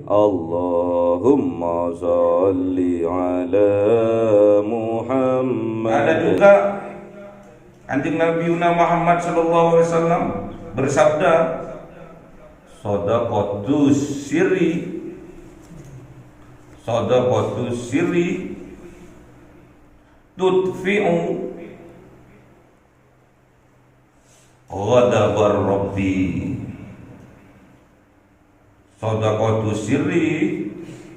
Allahumma sholli ala Muhammad. Ada juga Kanjeng Nabi Muhammad sallallahu alaihi wasallam bersabda, Shadaqatus sirri tudfi'u ghadabar rabbi. Shadaqatus sirri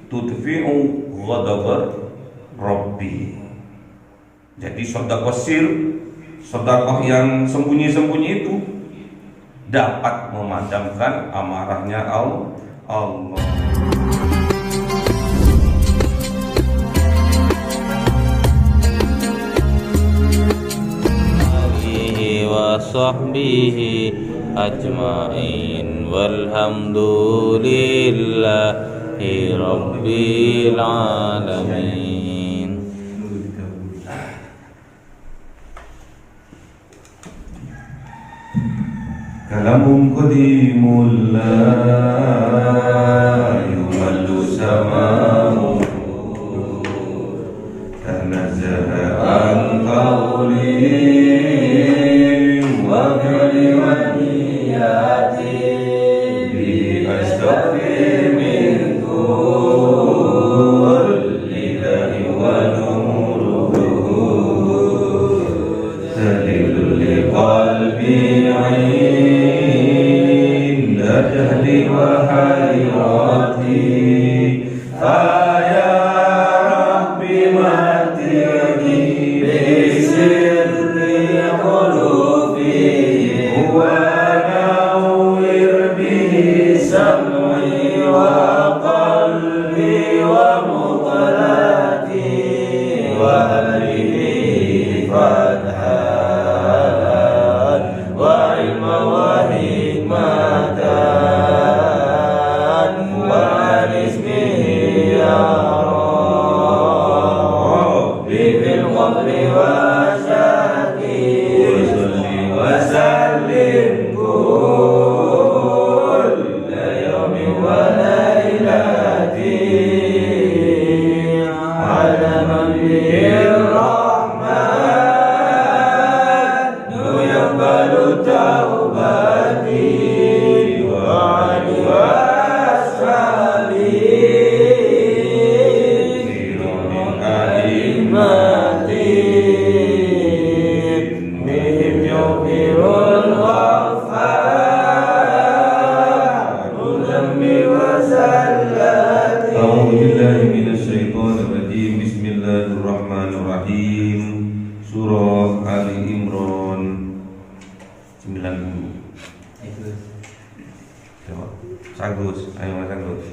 tudfi'u ghadabar rabbi. Jadi sedekah sir, sedekah yang sembunyi-sembunyi itu dapat memadamkan amarahnya Allah. Wa sahbihi ajma'in walhamdulillahi rabbil alamin. Kalamun qadimul la yumallu samahu tanazzaha an qawli wa kalimati bi astaghfir min kulli dhanbi wa numuruhu tadillu li qalbi jahli wa hayrati ya Rabbi matini bi sirri qulubi wa nawwir bihi sam'i wa qalbi wa muqallati wa habli fathan wa ilma wa hikmatan Bismillahirrahmanirrahim. Surah Ali Imran 90. Sagus, ayo Mas Sagus.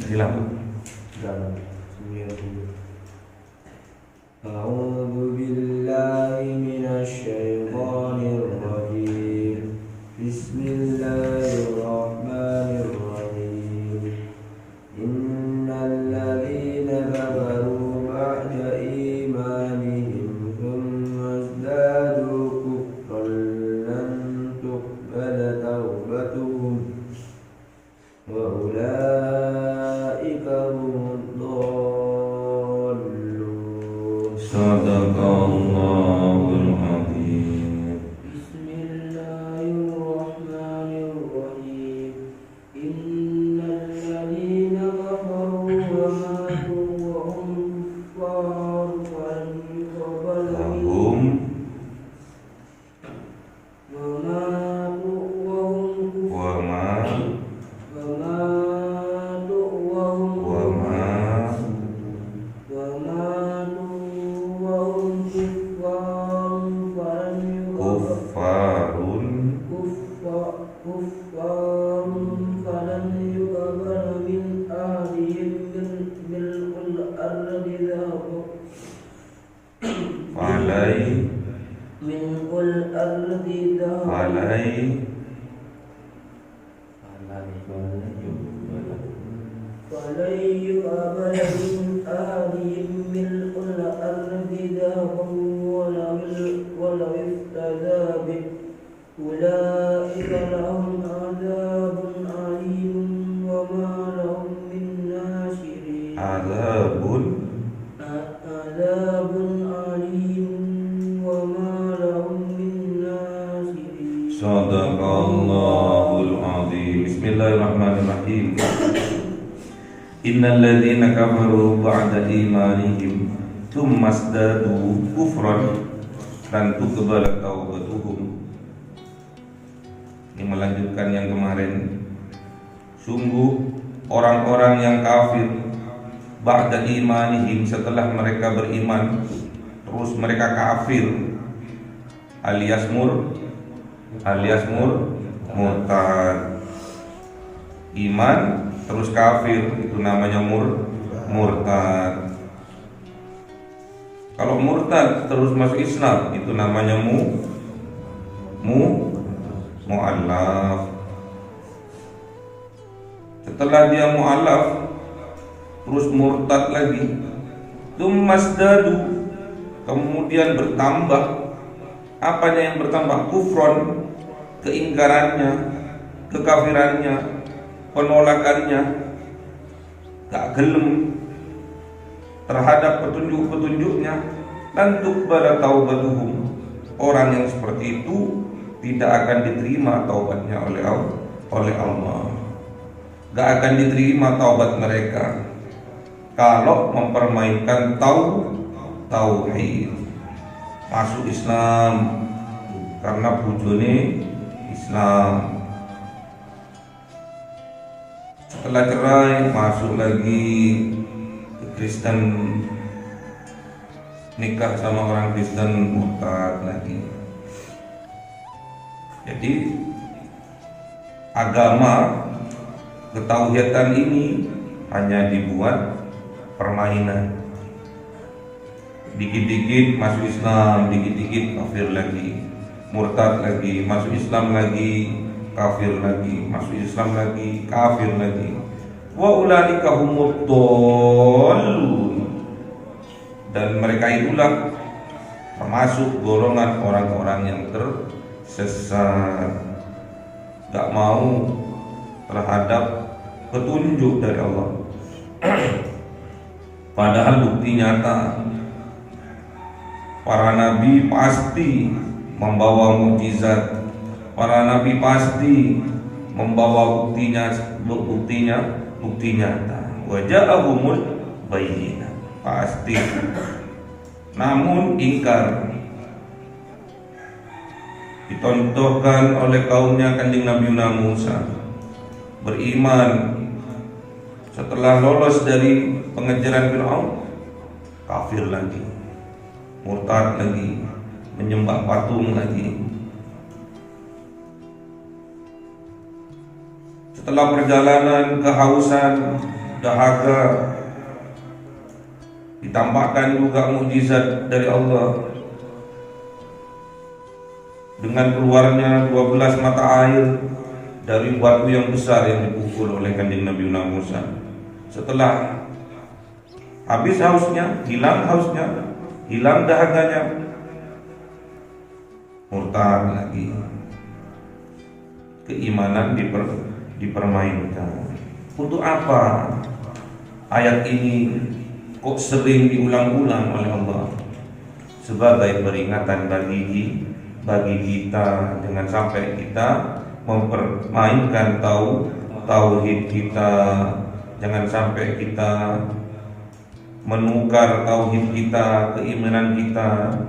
Silakan. A'udzu billahi minasy syaithanir rajim. Bismillahirrahmanirrahim. Innal ladzina kafaru ba'da imanihim thumma izdadu kufran lan tuqbala tawbatuhum wa ulaika humud dhallun. Sadaqallahul adzim. Bismillahirrahmanirrahim. Innal ladzina kafaru wa matu wa hum kuffar falan yuqbala Lahum wa matu wa hum wa ma wa matu wa hum wa ma wa matu wa hum kuffar falan yuqbala kuffarun كفار فلن يقبل من أهلهم ملء الأرض ذهبا falai ملء الأرض ذهبا falai فلن يقبل من أهلهم ملء الأرض Bismillahirrahmanirrahim. Innal ladzina kafaru ba'da imanihim tsumma izdadu kufran lan tuqbala taubatuhum. Ini melanjutkan yang kemarin. Sungguh orang-orang yang kafir ba'da imanihim, setelah mereka beriman terus mereka kafir, alias murtad. Iman terus kafir itu namanya murtad. Kalau murtad terus masuk Islam itu namanya mu'allaf. Setelah dia mu'allaf terus murtad lagi, tsummasdadu, kemudian bertambah. Apanya yang bertambah? Kufron, keingkarannya, kekafirannya, penolakannya, gak gelem terhadap petunjuk-petunjuknya. Dan tuqbala taubatuhum, orang yang seperti itu tidak akan diterima taubatnya oleh Allah. Gak akan diterima taubat mereka kalau mempermainkan tauhid. Masuk Islam karena bujone Islam, setelah cerai masuk lagi ke Kristen, nikah sama orang Kristen, murtad lagi. Jadi agama ketauhidan ini hanya dibuat permainan. Dikit-dikit masuk Islam, dikit-dikit kafir lagi, murtad lagi, masuk Islam lagi, kafir lagi, masuk Islam lagi, kafir lagi. Wa ulaika humud dhalun, dan mereka itulah termasuk golongan orang-orang yang tersesat, gak mau terhadap petunjuk dari Allah. Padahal bukti nyata, para nabi pasti membawa mukjizat, para nabi pasti membawa bukti nyata. Wa ja'ahumul bayyinah, pasti. Namun ingkar, dicontohkan oleh kaumnya Kanjeng Nabi Musa. Beriman, setelah lolos dari pengejaran Fir'aun, kafir lagi, murtad lagi, menyembah patung lagi. Setelah perjalanan kehausan, dahaga, ditambahkan juga mukjizat dari Allah dengan keluarnya 12 mata air dari batu yang besar yang dipukul oleh Kanjeng Nabi Musa. Setelah habis hausnya, hilang dahaganya, murtad lagi. Keimanan dipermainkan. Untuk apa ayat ini kok sering diulang-ulang oleh Allah? Sebagai peringatan bagi kita, jangan sampai kita mempermainkan tauhid kita, jangan sampai kita menukar tauhid kita, keimanan kita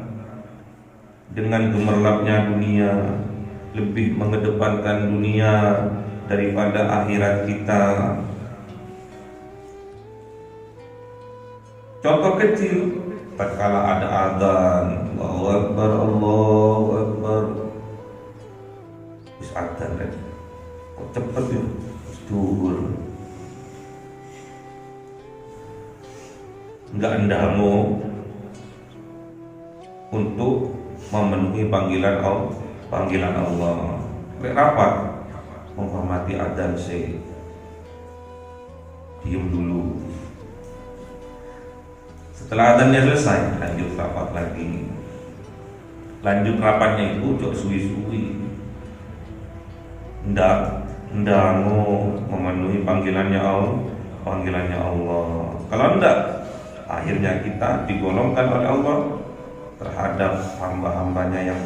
dengan gemerlapnya dunia, lebih mengedepankan dunia daripada akhirat kita. Contoh kecil, tatkala ada adzan, Allahu Akbar, Allahu Akbar, wis adzan kan, kok cepet ya, zuhur. Enggak ndamu untuk memenuhi panggilan Allah. Rapat menghormati adzan, diam dulu. Setelah adzannya selesai, lanjut rapat lagi. Lanjut rapatnya itu jok suwi-suwi. Ndamu memenuhi panggilannya Allah. Kalau enggak, akhirnya kita digolongkan oleh Allah terhadap hamba-hambanya yang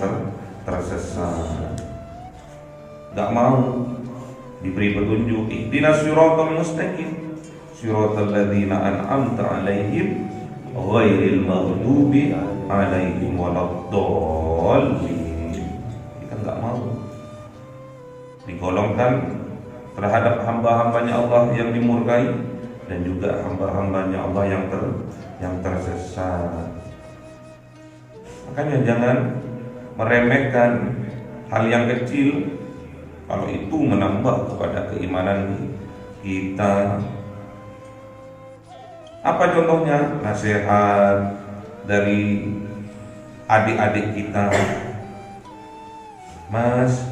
tersesat. Gak mau diberi petunjuk. Ihdinas siratal mustaqim, siratal ladzina an'amta 'alaihim ghairil maghdubi 'alaihim waladdallin. Kita enggak mau digolongkan terhadap hamba-hambanya Allah yang dimurkai dan juga hamba-hambanya Allah yang tersesat. Makanya jangan meremehkan hal yang kecil kalau itu menambah kepada keimanan kita. Apa contohnya? Nasihat dari adik-adik kita. Mas,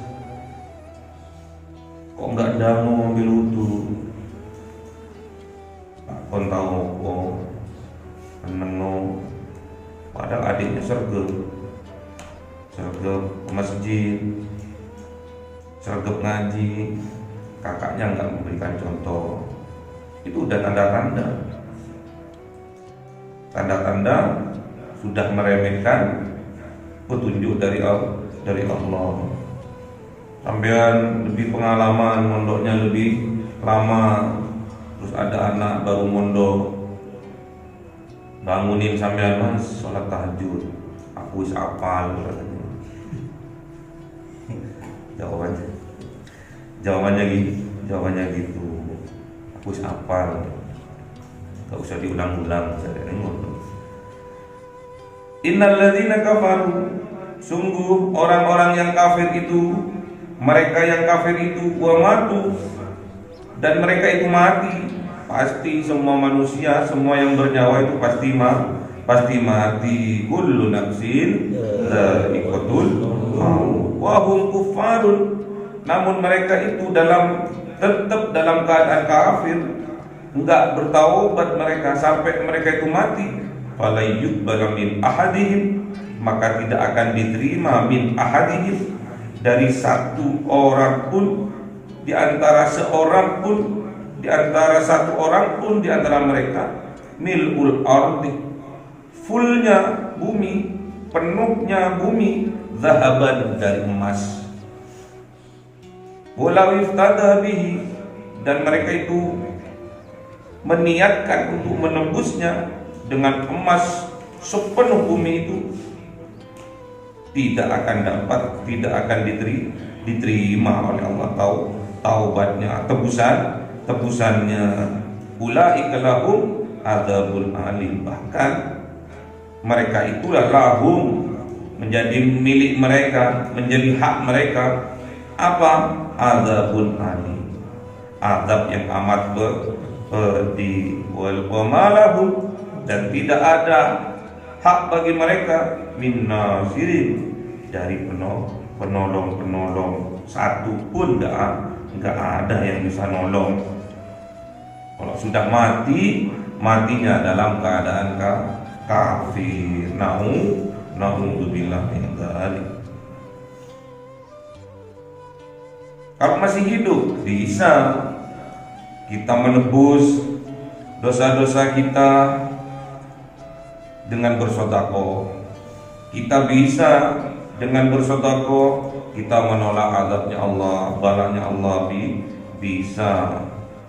kok enggak dangu ambil wudu? Kon tahu kok menengo. Padahal adiknya sergap ke masjid, sergap ngaji, kakaknya enggak memberikan contoh. Itu udah tanda-tanda sudah meremehkan petunjuk dari Allah. Sampean lebih pengalaman, mondoknya lebih lama, terus ada anak baru mondok, bangunin sampean, Mas, sholat tahajud, aku wis apal. Jawabannya gitu, aku wis apal, gak usah diulang-ulang. Innal ladzina kafaru, sungguh orang-orang yang kafir itu, mereka yang kafir itu wa matu, dan mereka itu mati. Pasti semua manusia, semua yang bernyawa itu pasti mati. Kullu nafsin dha'iqatul maut wa hum kuffarun, namun mereka itu tetap dalam keadaan kafir, enggak bertaubat mereka sampai mereka itu mati. Fala yuqbalu min ahadihim, maka tidak akan diterima min ahadihim, dari satu orang pun di antara satu orang pun di antara mereka, mil'ul ardi, fullnya bumi, penuhnya bumi, zahaban, dari emas, walau iftada bihi, dan mereka itu meniatkan untuk menembusnya dengan emas sepenuh bumi itu, tidak akan diterima oleh Allah taubatnya, tebusannya. Ulaika lahum adzabun alim, bahkan mereka itulah lahum, menjadi milik mereka, menjadi hak mereka. Apa? Adzabun alim, azab yang amat pedih. Wal malahum, dan tidak ada hak bagi mereka min nasirin, dari penolong satu pun enggak ada yang bisa nolong. Kalau sudah matinya dalam keadaan kafir. Na'udzubillah min dzalik. Kalau masih hidup, bisa kita menebus dosa-dosa kita dengan bersedekah. Kita bisa dengan bersedekah kita menolak azabnya Allah, balanya Allah, bisa.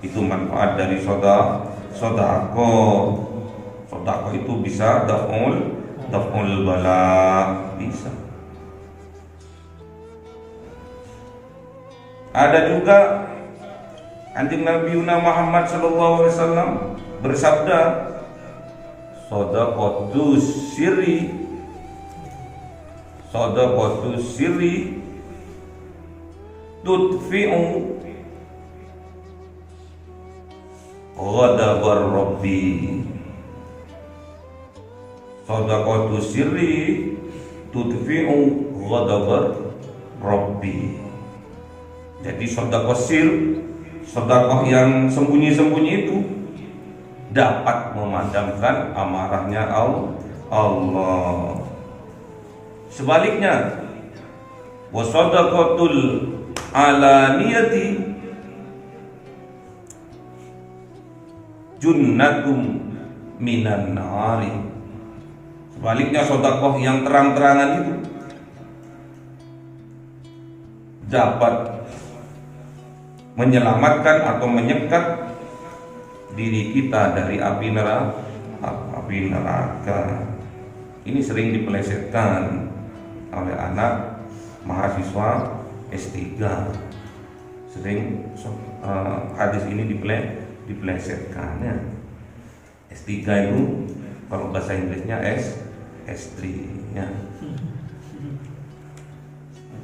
Itu manfaat dari sedekah. Sedekah itu bisa daf'ul bala, bisa. Ada juga Kanjeng Nabi Muhammad sallallahu alaihi wasallam bersabda, Sadaqatus sirri tudfi'u ghadabar rabbi. Sadaqatus sirri tudfi'u ghadabar rabbi. Jadi sedekah yang sembunyi-sembunyi itu dapat memadamkan amarahnya Allah. Sebaliknya, wasadaqatul alaniyati junnatum minan nari. Sebaliknya, sedekah yang terang-terangan itu dapat menyelamatkan atau menyekat diri kita dari api neraka. Ini sering dipelesetkan oleh anak mahasiswa S3. Sering hadis ini dipelesetkan ya. S3 itu kalau bahasa Inggrisnya S3 ya.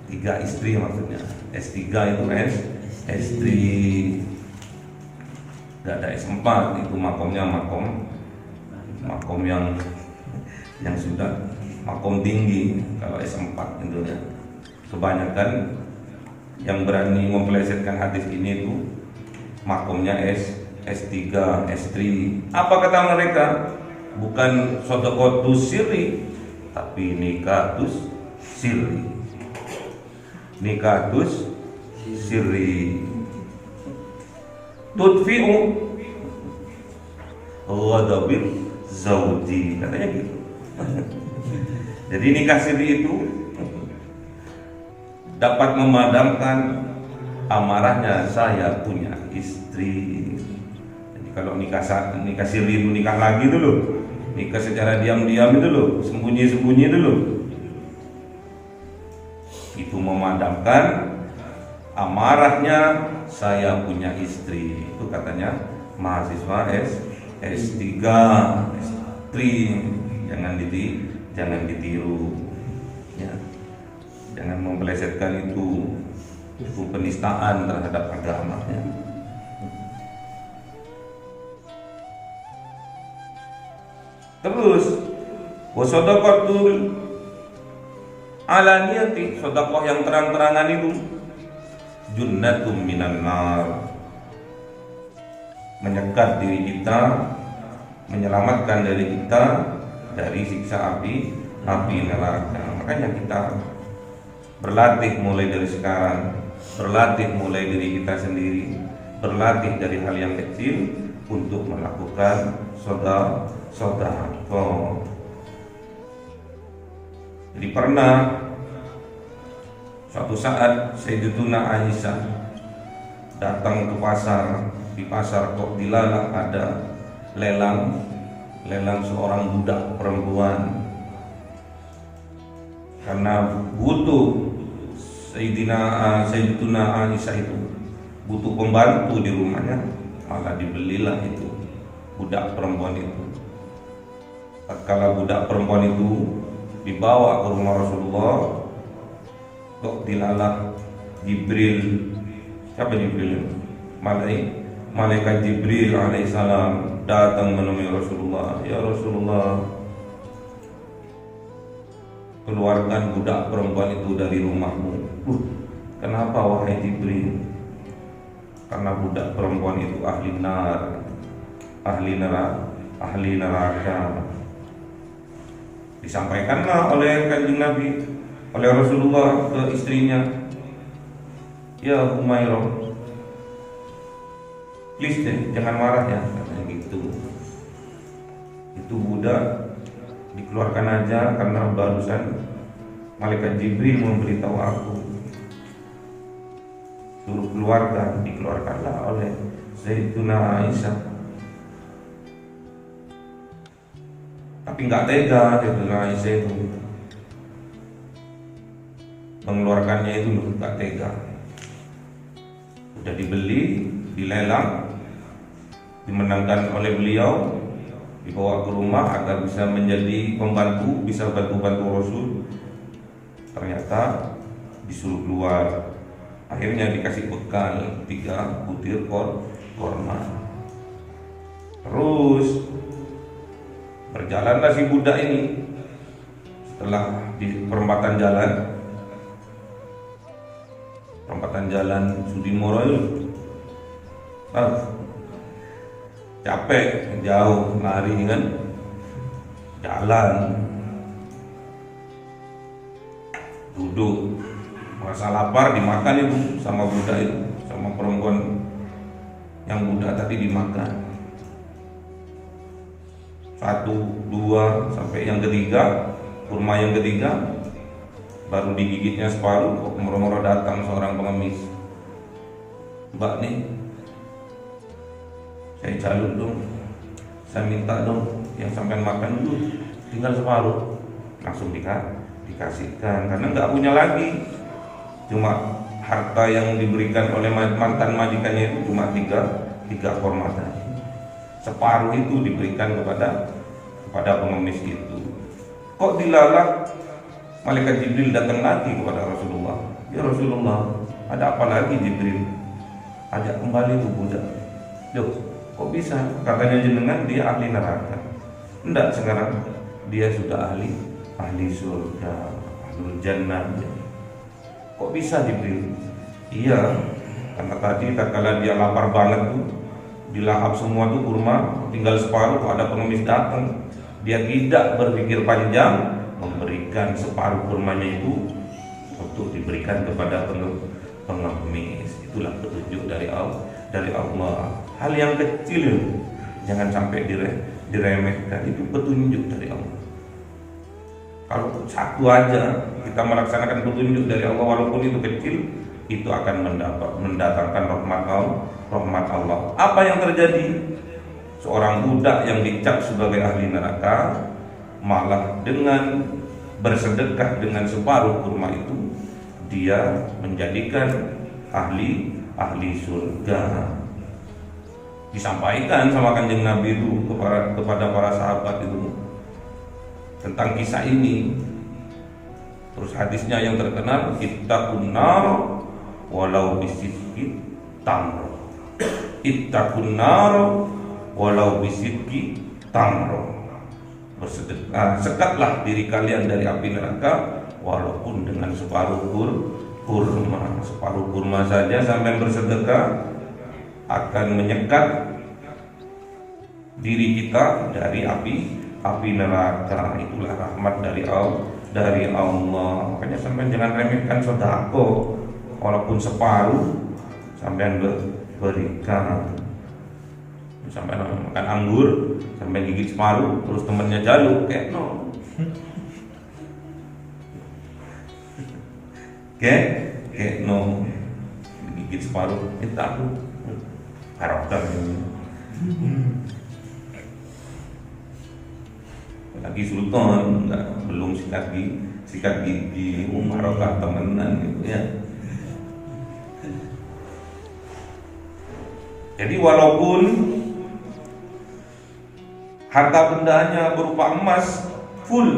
3 istri maksudnya. S3 itu S3. Gak ada S4, itu makomnya makom yang sudah makom tinggi. Kalau S4 itu ya. Kebanyakan yang berani mempelesetkan hadis ini itu makomnya S3, S3. Apa kata mereka? Bukan sodakotus sirri, tapi nikatus sirri. Nikatus sirri tudfi'u ghadabil zawji, katanya gitu. Jadi nikah sirri itu dapat memadamkan amarahnya saya punya istri. Jadi kalau nikah sirri itu nikah lagi dulu, nikah secara diam-diam itu loh, sembunyi-sembunyi dulu. Itu memadamkan amarahnya saya punya istri. Itu katanya mahasiswa S3. Jangan ditiru ya. Jangan mempelesetkan itu penistaan terhadap agama ya. Terus wasodaqatul alaniyati, sedekah yang terang-terangan itu junnatum minan nar, menyekat diri kita, menyelamatkan diri kita dari siksa api neraka. Makanya kita berlatih mulai dari sekarang, berlatih mulai dari kita sendiri, berlatih dari hal yang kecil untuk melakukan sedekah. Jadi pernah suatu saat Sayyidatuna Aisyah datang ke pasar. Di pasar kok dilalah ada lelang seorang budak perempuan. Karena butuh Sayyidatuna Aisyah itu butuh pembantu di rumahnya, malah dibelilah itu budak perempuan itu. Tatkala budak perempuan itu dibawa ke rumah Rasulullah, kok dilalah Jibril. Siapa Jibril? Malaikat Jibril alaihissalam datang menemui Rasulullah. Ya Rasulullah, keluarkan budak perempuan itu dari rumahmu. Kenapa wahai Jibril? Karena budak perempuan itu ahli neraka. Disampaikanlah oleh Kanjeng Nabi, oleh Rasulullah ke istrinya, ya Humairah, please deh, jangan marah ya, katanya gitu. Itu budak dikeluarkan aja karena barusan malaikat Jibril memberitahu aku suruh keluarkan. Dikeluarkanlah oleh Sayyidatuna Aisyah. Tapi nggak tega Sayyidatuna Aisyah itu mengeluarkannya, itu nggak tega. Sudah dibeli, dilelang, dimenangkan oleh beliau, dibawa ke rumah agar bisa menjadi pembantu, bisa bantu Rasul. Ternyata disuruh keluar. Akhirnya dikasih bekal 3 butir korma. Terus berjalanlah si budak ini. Setelah di perempatan jalan Sudimoro itu capek, jauh lari kan, jalan, duduk, merasa lapar, dimakan itu sama budak itu, sama perempuan yang budak tadi dimakan. 1, 2 sampai yang ketiga, kurma yang ketiga baru digigitnya separuh, kok moro-moro datang seorang pengemis. Mbak nih, saya calon dong, saya minta dong yang sampai makan dulu tinggal separuh, langsung dikasihkan karena nggak punya lagi. Cuma harta yang diberikan oleh mantan majikannya itu cuma tiga korma tadi. Separuh itu diberikan kepada pengemis itu. Kok dilalak? Malaikat Jibril datang lagi kepada Rasulullah. Ya Rasulullah, ada apa lagi Jibril? Ajak kembali tuh budak. Loh, kok bisa? Katanya jenengan dia ahli neraka. Enggak, sekarang dia sudah ahli surga, ahlul jannah. Kok bisa Jibril? Iya, karena tadi tatkala dia lapar banget tuh, dilahap semua tuh kurma, tinggal separuh. Kok ada pengemis datang, dia tidak berpikir panjang, memberikan separuh kurmanya itu untuk diberikan kepada pengemis. Itulah petunjuk dari Allah. Hal yang kecil jangan sampai diremehkan, itu petunjuk dari Allah. Kalau satu aja kita melaksanakan petunjuk dari Allah walaupun itu kecil, itu akan mendatangkan rahmat Allah. Apa yang terjadi? Seorang budak yang dicap sebagai ahli neraka malah dengan bersedekah dengan separuh kurma itu dia menjadikan ahli surga. Disampaikan sama Kanjeng Nabi itu kepada para sahabat itu tentang kisah ini. Terus hadisnya yang terkenal, ittaqun nar walau bisidqi tamr. Ittaqun nar walau bisidqi tamr. Bersedekah, sekatlah diri kalian dari api neraka walaupun dengan separuh kurma. Separuh kurma saja sampai bersedekah akan menyekat diri kita dari api neraka. Itulah rahmat dari Allah. Makanya sampai jangan remehkan sedekah, walaupun separuh sampai berikan. Sampai makan anggur, sampai gigit separuh, terus temennya jaluk, kayak no. Kayak no, gigit separuh, minta aku harapkan. Lagi sultan, belum sikat gigi, harapkan temenan gitu ya. Jadi walaupun harta bendanya berupa emas full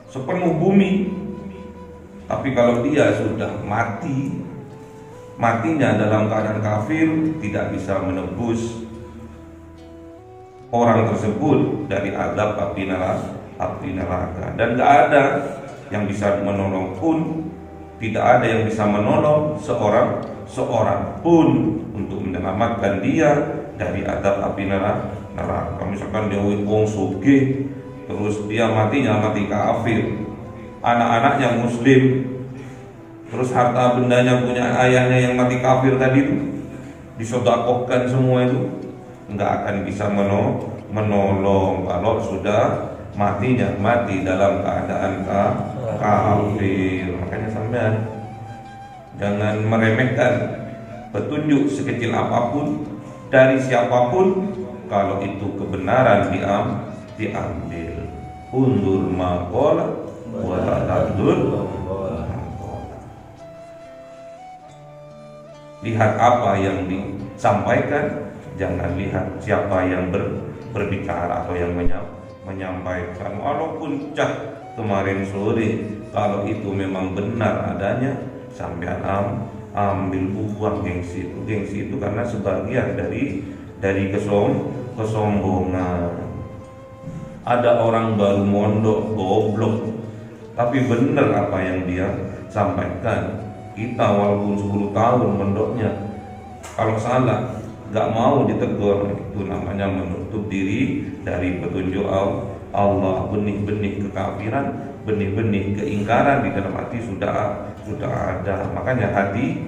sepenuh bumi, tapi kalau dia sudah matinya dalam keadaan kafir, tidak bisa menebus orang tersebut dari azab api neraka. Dan tidak ada yang bisa menolong pun, tidak ada yang bisa menolong seorang pun untuk menyelamatkan dia dari azab api neraka. Misalkan dia wong sugih, terus dia mati kafir, anak-anaknya muslim, terus harta bendanya punya ayahnya yang mati kafir tadi itu disedekahkan semua, itu nggak akan bisa menolong kalau sudah mati dalam keadaan kafir. Makanya sampean jangan meremehkan petunjuk sekecil apapun dari siapapun. Kalau itu kebenaran diambil. Undur maqala wa la tadur. Lihat apa yang disampaikan, jangan lihat siapa yang berbicara atau yang menyampaikan. Walaupun kemarin sore, kalau itu memang benar adanya, sampean ambil uang gengsi itu karena sebagian dari kesombongan. Ada orang baru mondok goblok, tapi benar apa yang dia sampaikan. Kita walaupun 10 tahun mondoknya, kalau salah gak mau ditegur, itu namanya menutup diri dari petunjuk Allah. Benih-benih kekafiran, benih-benih keingkaran di dalam hati sudah ada. Makanya hati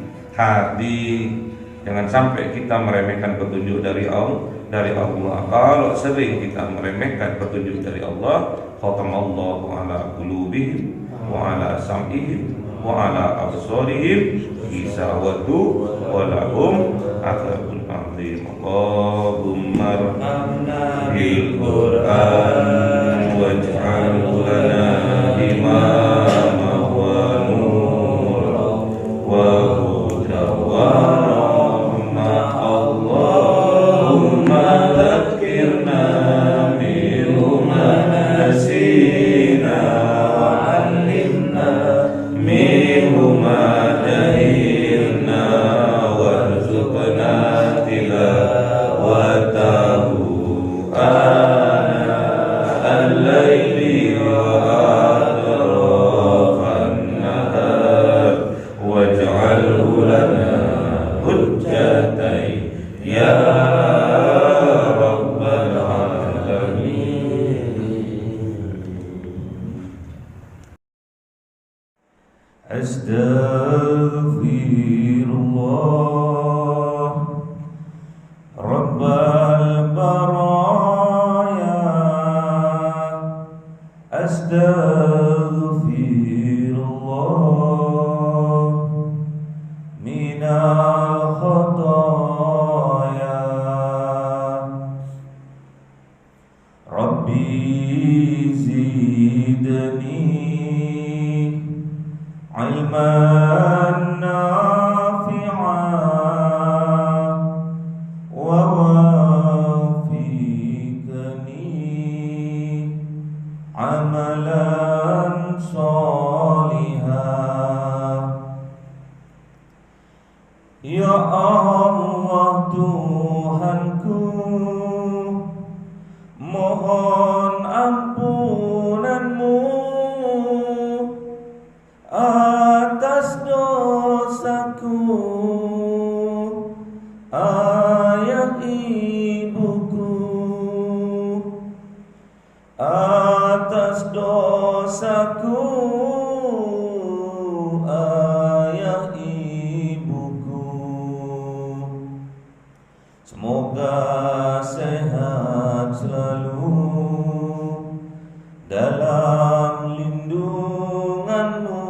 jangan sampai kita meremehkan petunjuk dari Allah. Kalau sering kita meremehkan petunjuk dari Allah, khatamallahu ala qulubihim wa ala sam'ihim wa ala absarihim gisawatu wa lahum adzabun adzim. Allahumma arhamna bil Qur'an waj'alhu lana imama wa nura wa huda wa rahmah. Allahumma dzakirna minhu ma nasina wa 'allimna minhu ma jahilna warzuqna tilawatahu ana al-laili wa atrafan nahar waj'alhu lana hujjatai ya rabbal alamin. Astaghfirullah Rabbal baraya. Astaghfirullah minal khataya. Rabbi zidni ilman nafi'an wa wafiqni amalan sholihan. Ya Allah Tuhanku, mohon ampunanmu atas dosaku, ayah ibuku, atas dosaku, ayah ibuku. Semoga sehat selalu dalam lindunganmu,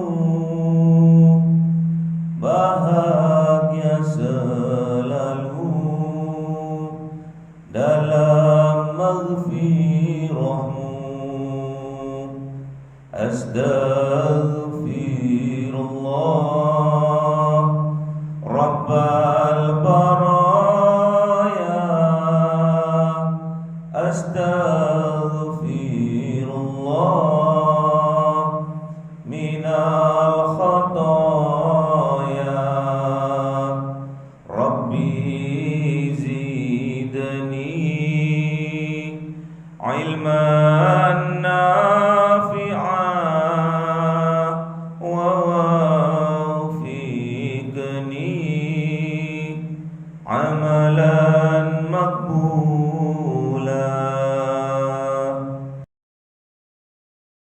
bahagia selalu dalam maghfirahmu. Astaghfirullah Rabbal baraya. Astaghfirullah minal khataya. Rabbi